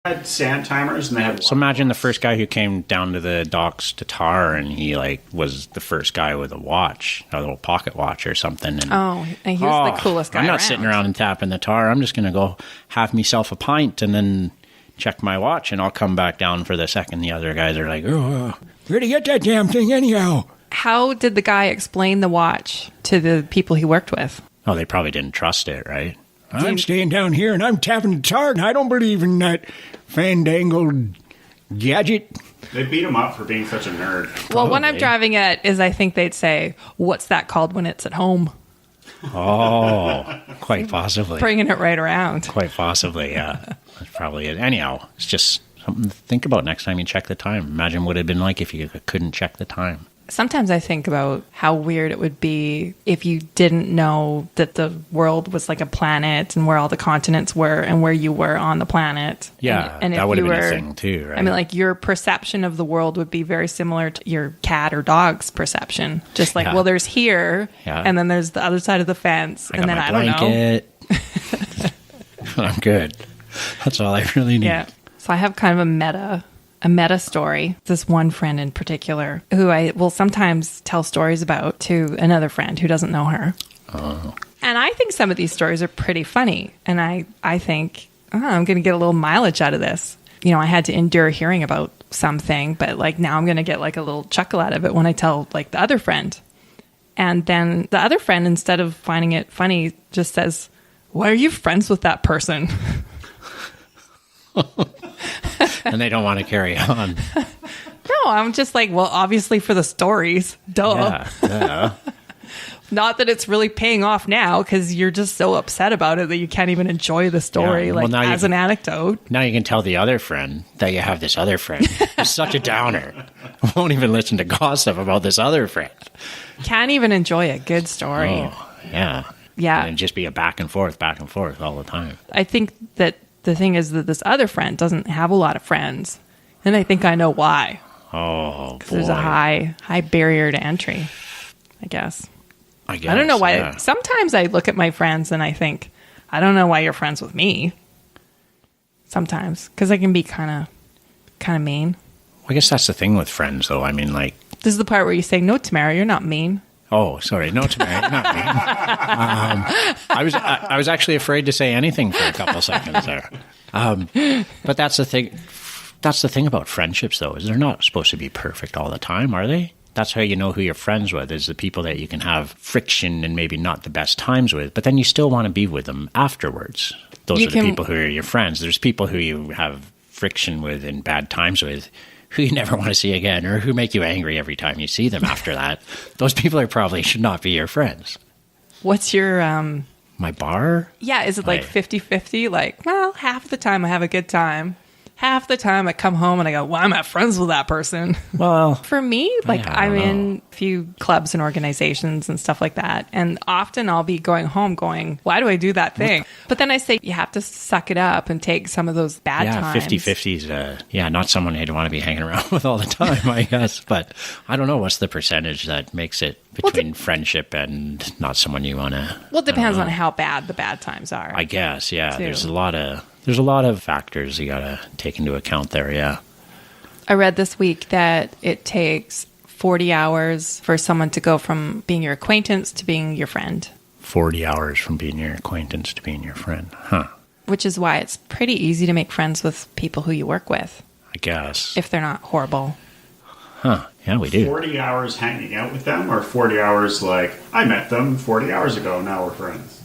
had sand timers and they had. So imagine the first guy who came down to the docks to tar, and he like was the first guy with a watch, a little pocket watch or something. And and he was the coolest guy. I'm not sitting around and tapping the tar. I'm just going to go have myself a pint and then check my watch, and I'll come back down for the second. The other guys are like, "Oh, where'd you get that damn thing anyhow?" How did the guy explain the watch to the people he worked with? Oh, they probably didn't trust it, right? I'm staying down here and I'm tapping the tar and I don't believe in that fandangled gadget. They beat him up for being such a nerd. Well, when I'm driving it, I think they'd say, "What's that called when it's at home?" Oh, quite possibly. Bringing it right around. Quite possibly, yeah. That's probably it. Anyhow, it's just something to think about next time you check the time. Imagine what it would have been like if you couldn't check the time. Sometimes I think about how weird it would be if you didn't know that the world was like a planet and where all the continents were and where you were on the planet. Yeah, and that would have been a thing too, right? I mean, like your perception of the world would be very similar to your cat or dog's perception. Just like, well, there's here, and then there's the other side of the fence, and then I don't know. I'm good. That's all I really need. Yeah. So I have kind of a meta story. This one friend in particular who I will sometimes tell stories about to another friend who doesn't know her. Oh. And I think some of these stories are pretty funny. And I think, I'm going to get a little mileage out of this. You know, I had to endure hearing about something, but like now I'm going to get like a little chuckle out of it when I tell like the other friend. And then the other friend, instead of finding it funny, just says, "Why are you friends with that person?" And they don't want to carry on. No, I'm just like, well, obviously for the stories. Duh. Yeah. Not that it's really paying off now because you're just so upset about it that you can't even enjoy the story as an anecdote. Now you can tell the other friend that you have this other friend who's such a downer. Won't even listen to gossip about this other friend. Can't even enjoy a good story. Oh, yeah. Yeah. And just be a back and forth all the time. I think that the thing is that this other friend doesn't have a lot of friends. And I think I know why. Oh, boy. Because there's a high barrier to entry, I guess. I don't know why. Yeah. Sometimes I look at my friends and I think, I don't know why you're friends with me. Sometimes. Because I can be kind of mean. Well, I guess that's the thing with friends, though. I mean, like... This is the part where you say, "No, Tamara, you're not mean." Oh, sorry. No, Tamara, you're not mean. I was actually afraid to say anything for a couple seconds there. But that's the thing. That's the thing about friendships, though, is they're not supposed to be perfect all the time, are they? That's how you know who you're friends with, is the people that you can have friction and maybe not the best times with, but then you still want to be with them afterwards. Those are the people who are your friends. There's people who you have friction with and bad times with who you never want to see again, or who make you angry every time you see them after that. Those people should not be your friends. What's your... My bar? Yeah, is it like 50-50? Like, well, half the time I have a good time. Half the time I come home and I go, well, I'm not friends with that person. Well, for me, like I'm in a few clubs and organizations and stuff like that. And often I'll be going home going, why do I do that thing? But then I say, you have to suck it up and take some of those bad times. 50-50 is, not someone you'd want to be hanging around with all the time, I guess. But I don't know what's the percentage that makes it between friendship and not someone you want to. Well, it depends on how bad the bad times are. I guess, yeah. Too. There's a lot of factors you got to take into account there, yeah. I read this week that it takes 40 hours for someone to go from being your acquaintance to being your friend. 40 hours from being your acquaintance to being your friend, huh? Which is why it's pretty easy to make friends with people who you work with. I guess. If they're not horrible. Huh, yeah, we do. 40 hours hanging out with them, or 40 hours like, I met them 40 hours ago, now we're friends?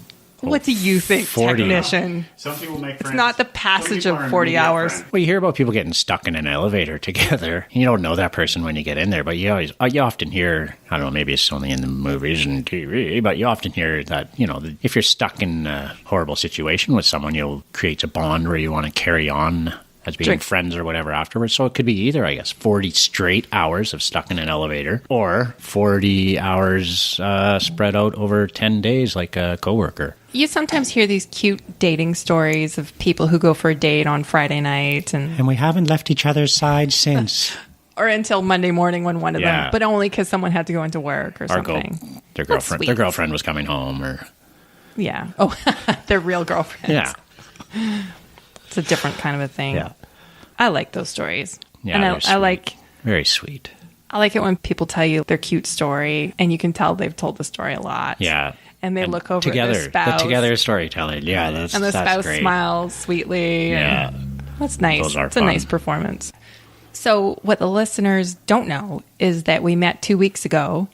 What do you think, 40. Technician? Some people make friends. It's not the passage of 40 hours. Friends. Well, you hear about people getting stuck in an elevator together. You don't know that person when you get in there, but you often hear, I don't know, maybe it's only in the movies and TV, but you often hear that, if you're stuck in a horrible situation with someone, you'll create a bond where you want to carry on as being friends or whatever afterwards. So it could be either, I guess, 40 straight hours of stuck in an elevator or 40 hours spread out over 10 days like a coworker. You sometimes hear these cute dating stories of people who go for a date on Friday night. And we haven't left each other's side since. Or until Monday morning when one of them, but only because someone had to go into work or something. Their girlfriend was coming home or... Yeah. Oh, their real girlfriend. Yeah. It's a different kind of a thing. Yeah. I like those stories. Yeah, and they're I sweet. like Very sweet. I like it when people tell you their cute story, and you can tell they've told the story a lot. Yeah. And they look over together, at their spouse. The together storytelling. Yeah, And the that's spouse great. smiles sweetly. Yeah. And that's nice. Those are It's a fun. nice performance. So what the listeners don't know is that we met 2 weeks ago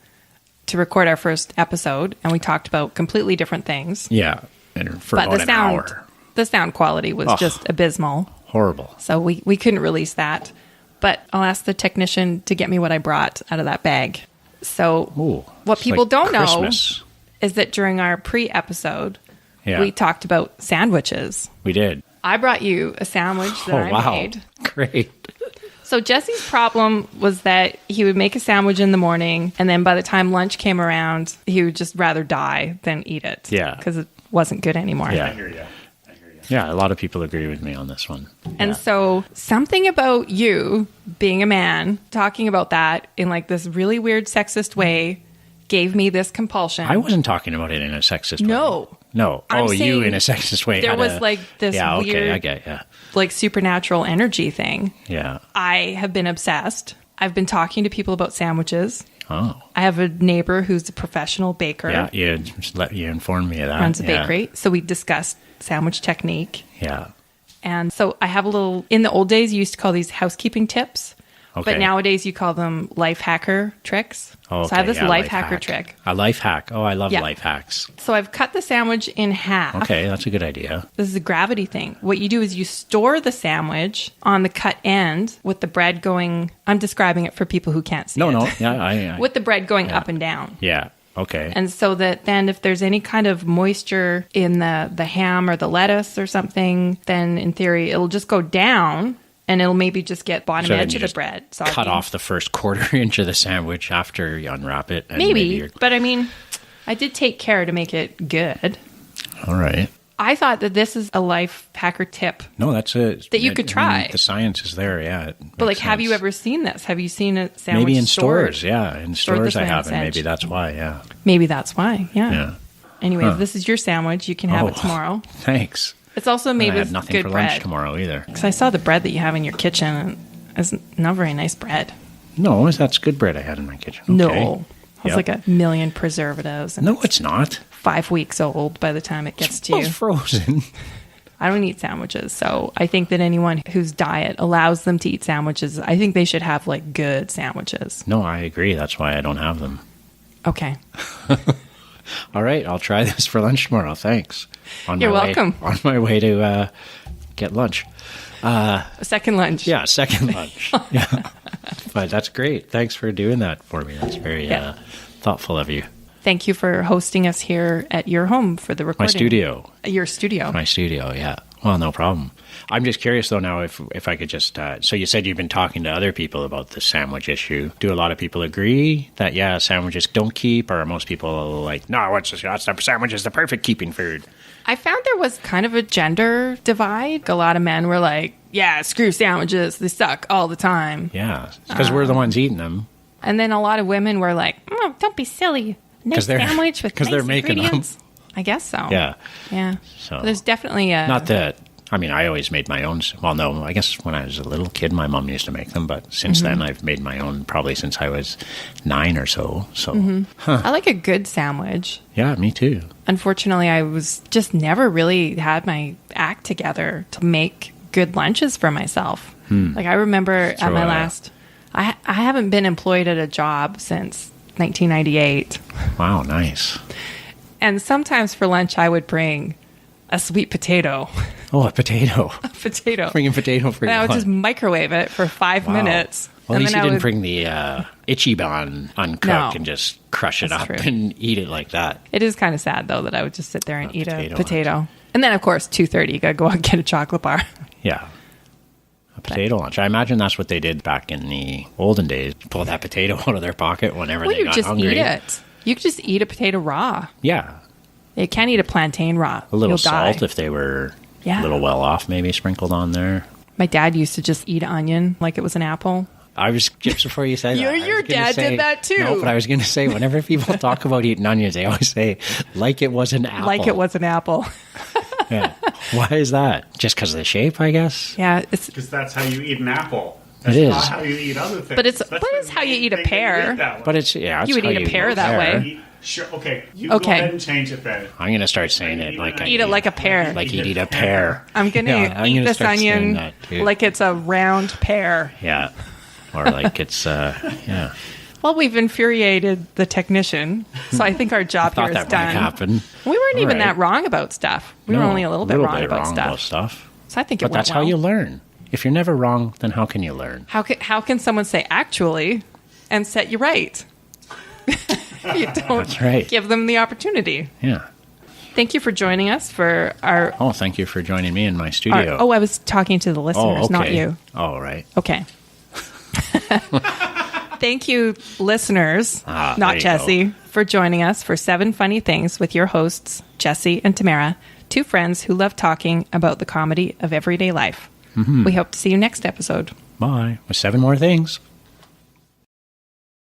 to record our first episode, and we talked about completely different things. Yeah. And for But about the an sound, hour. the sound quality was just abysmal. Horrible. So we couldn't release that. But I'll ask the technician to get me what I brought out of that bag. So Ooh, what it's people like don't Christmas. know is that during our pre-episode, Yeah. we talked about sandwiches. We did. I brought you a sandwich that I wow. made. Great. So Jesse's problem was that he would make a sandwich in the morning, and then by the time lunch came around, he would just rather die than eat it. Yeah. Because it wasn't good anymore. Yeah. I hear you. Yeah, a lot of people agree with me on this one. And Yeah. so something about you being a man, talking about that in like this really weird sexist way, gave me this compulsion. I wasn't talking about it in a sexist way. No. No. I'm Oh, you saying in a sexist way. there had was a- like this Yeah, okay, weird- I get yeah. like supernatural energy thing. Yeah. I have been obsessed. I've been talking to people about sandwiches. Oh. I have a neighbor who's a professional baker. Yeah, you informed me of that. Runs a Yeah. bakery. So we discussed sandwich technique. Yeah. And so I have a little, in the old days, you used to call these housekeeping tips. Okay. But nowadays you call them life hacker tricks. Oh, So I have okay, this yeah, life hacker hack. trick. A life hack. Oh, I love Yeah. life hacks. So I've cut the sandwich in half. Okay, that's a good idea. This is a gravity thing. What you do is you store the sandwich on the cut end with the bread going, I'm describing it for people who can't see it. No. Yeah, I With the bread going up and down. yeah. Okay. And so that then if there's any kind of moisture in the ham or the lettuce or something, then in theory it'll just go down and it'll maybe just get bottom So then edge you of the just bread. cut soggy. off the first quarter inch of the sandwich after you unwrap it. And Maybe, you're- but I mean, I did take care to make it good. all right. I thought that this is a life hacker tip. No, that's it. That you could try. The science is there, yeah. it But like, makes have you sense. ever seen this? Have you seen a sandwich Maybe in stored? stores, yeah. In Stored stores this I way on haven't. its Maybe edge. that's why, yeah. Maybe that's why. Yeah. Yeah. Anyways, this is your sandwich. You can have it Oh, tomorrow. Thanks. It's also made I with have nothing good for bread. lunch tomorrow either. Because I saw the bread that you have in your kitchen, and it's not very nice bread. No, that's good bread I had in my kitchen. Okay. No, it's Yep. like a million preservatives, and No, it's not. 5 weeks old by the time it gets to It's you. frozen. I don't eat sandwiches, so I think that anyone whose diet allows them to eat sandwiches, I think they should have like good sandwiches. No, I agree. That's why I don't have them. Okay. All right, I'll try this for lunch tomorrow. Thanks. You're my welcome. On my way to get lunch. A second lunch. Yeah, second lunch. Yeah. But that's great. Thanks for doing that for me. That's very Yeah. thoughtful of you. Thank you for hosting us here at your home for the My recording. studio. Your studio. My studio, yeah. Well, no problem. I'm just curious, though, now, if I could just... so you said you've been talking to other people about the sandwich issue. Do a lot of people agree that, yeah, sandwiches don't keep? Or are most people like, no, the sandwich is the perfect keeping food? I found there was kind of a gender divide. A lot of men were like, yeah, screw sandwiches. They suck all the time. Yeah, because we're the ones eating them. And then a lot of women were like, oh, don't be silly. Nice 'Cause they're- sandwich with 'cause nice they're making them. ingredients. I guess so. Yeah. Yeah. So- But there's definitely a... Not that... I mean, I always made my own. Well, no, I guess when I was a little kid, my mom used to make them. But since then, I've made my own probably since I was 9 or so. So, I like a good sandwich. yeah, me too. Unfortunately, I was just never really had my act together to make good lunches for myself. Like I remember at So, my last... I haven't been employed at a job since 1998. Wow, nice. And sometimes for lunch, I would bring a sweet potato. Oh, a potato. Potato. Bring a potato for And your I would just lunch. microwave it for 5 Wow. minutes. Well, at and least then you I didn't would, bring the Ichiban uncooked No. and just crush it That's up true. and eat it like that. It is kind of sad, though, that I would just sit there and eat a potato potato. And then, of course, 2:30, you got to go out and get a chocolate bar. Yeah. A potato lunch. I imagine that's what they did back in the olden days. Pull that potato out of their pocket whenever Well, they you got just hungry. eat it. You could just eat a potato raw. Yeah. You can't eat a plantain raw. A little You'll die. salt if they were Yeah. a little well off, maybe sprinkled on there. My dad used to just eat onion like it was an apple. I was just before you say that. Your- I was your gonna dad did that too. No, but I was going to say whenever people talk about eating onions, they always say like it was an apple. Like it was an apple. Yeah. Why is that? Just because of the shape, I guess? Yeah, it's Because that's how you eat an apple. That's It is. not how you eat other things. But it's That's how you main eat a thing that pear. eat that way. But it's, yeah. It's You would how eat a pear that way. Sure. Okay. You Okay. go ahead and change it then. I'm going to start saying it like I eat it like a pear. Like you'd eat a pear. I'm gonna Yeah, I'm eat gonna this start saying onion that, too. like it's a round pear. Yeah. Or like it's, yeah. Well, we've infuriated the technician, so I think our job here Thought is that done. might happen. We weren't even All right. that wrong about stuff. We were No, only a little bit wrong about stuff. So I think it But went that's how well. you learn. If you're never wrong, then how can you learn? How can someone say actually and set you right? You don't That's right. give them the opportunity. Yeah. Thank you for joining us for our. Oh, thank you for joining me in my studio. I was talking to the listeners, okay. not you. Oh, right. Okay. Thank you, listeners, there not you Jesse, go. for joining us for 7 Funny Things with your hosts, Jesse and Tamara, 2 friends who love talking about the comedy of everyday life. Mm-hmm. We hope to see you next episode. Bye. With 7 more things.